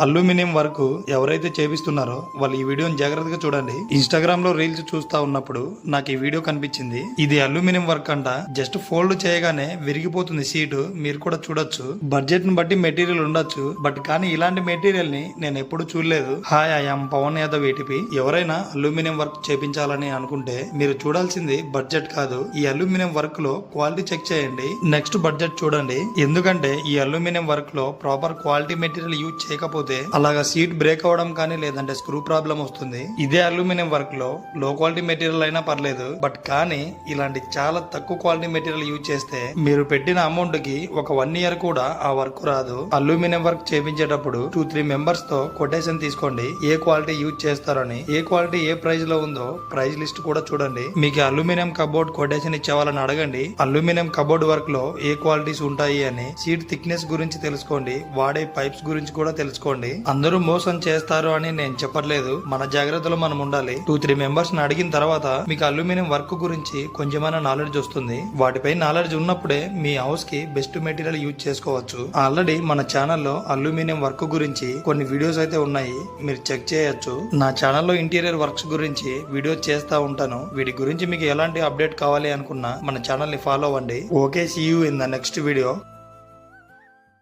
Aluminium work ఎవరైతే చేపిస్తున్నారో వాళ్ళు ఈ వీడియోని జాగ్రత్తగా చూడండి. ఇన్స్టాగ్రామ్ లో రీల్స్ చూస్తా ఉన్నప్పుడు నాకు ఈ వీడియో కనిపించింది. ఇది అల్యూమినియం వర్క్ అంట. జస్ట్ ఫోల్డ్ చేయగానే విరిగిపోతుంది సీటు. మీరు కూడా చూడొచ్చు. బడ్జెట్ ని బట్టి మెటీరియల్ ఉండొచ్చు, బట్ కానీ ఇలాంటి మెటీరియల్ ని నేను ఎప్పుడు చూడలేదు. Hi, I'm Pavan Yadav ATP. ఎవరైనా అల్యూమినియం వర్క్ చేపించాలని అనుకుంటే మీరు చూడాల్సింది బడ్జెట్ కాదు, ఈ అల్యూమినియం వర్క్ లో క్వాలిటీ చెక్ చేయండి. నెక్స్ట్ బడ్జెట్ చూడండి. ఎందుకంటే ఈ అల్యూమినియం వర్క్ లో ప్రాపర్ క్వాలిటీ మెటీరియల్ యూజ్ చేయకపోతే అలాగా సీట్ బ్రేక్ అవడం కానీ లేదంటే స్క్రూ ప్రాబ్లం వస్తుంది. ఇదే అల్యూమినియం వర్క్ లో లో క్వాలిటీ మెటీరియల్ అయినా పర్లేదు, బట్ కానీ ఇలాంటి చాలా తక్కువ క్వాలిటీ మెటీరియల్ యూజ్ చేస్తే మీరు పెట్టిన అమౌంట్ కి ఒక 1 year కూడా ఆ వర్క్ రాదు. అల్యూమినియం వర్క్ చేపించేటప్పుడు 2-3 మెంబర్స్ తో కొటేషన్ తీసుకోండి. ఏ క్వాలిటీ యూజ్ చేస్తారని, ఏ క్వాలిటీ ఏ ప్రైస్ లో ఉందో ప్రైస్ లిస్ట్ కూడా చూడండి. మీకు అల్యూమినియం కబోర్డ్ కొటేషన్ ఇచ్చేవాళ్ళని అడగండి. అల్యూమినియం కబోర్డ్ వర్క్ లో ఏ క్వాలిటీస్ ఉంటాయి అని, సీట్ థిక్నెస్ గురించి తెలుసుకోండి. వాడే పైప్స్ గురించి కూడా తెలుసుకోండి. అందరూ మోసం చేస్తారు అని నేను చెప్పట్లేదు, మన జాగ్రత్తలో మనం ఉండాలి. 2-3 మెంబర్స్ ని అడిగిన తర్వాత మీకు అల్యూమినియం వర్క్ గురించి కొంచెమైనా నాలెడ్జ్ వస్తుంది. వాటిపై నాలెడ్జ్ ఉన్నప్పుడే మీ హౌస్ కి బెస్ట్ మెటీరియల్ యూజ్ చేసుకోవచ్చు. ఆల్రెడీ మన ఛానల్లో అల్యూమినియం వర్క్ గురించి కొన్ని వీడియోస్ అయితే ఉన్నాయి, మీరు చెక్ చేయొచ్చు. నా ఛానల్లో ఇంటీరియర్ వర్క్స్ గురించి వీడియోస్ చేస్తా ఉంటాను. వీటి గురించి మీకు ఎలాంటి అప్డేట్ కావాలి అనుకున్నా మన ఛానల్ ని ఫాలో అవ్వండి. Okay, see you in the next video.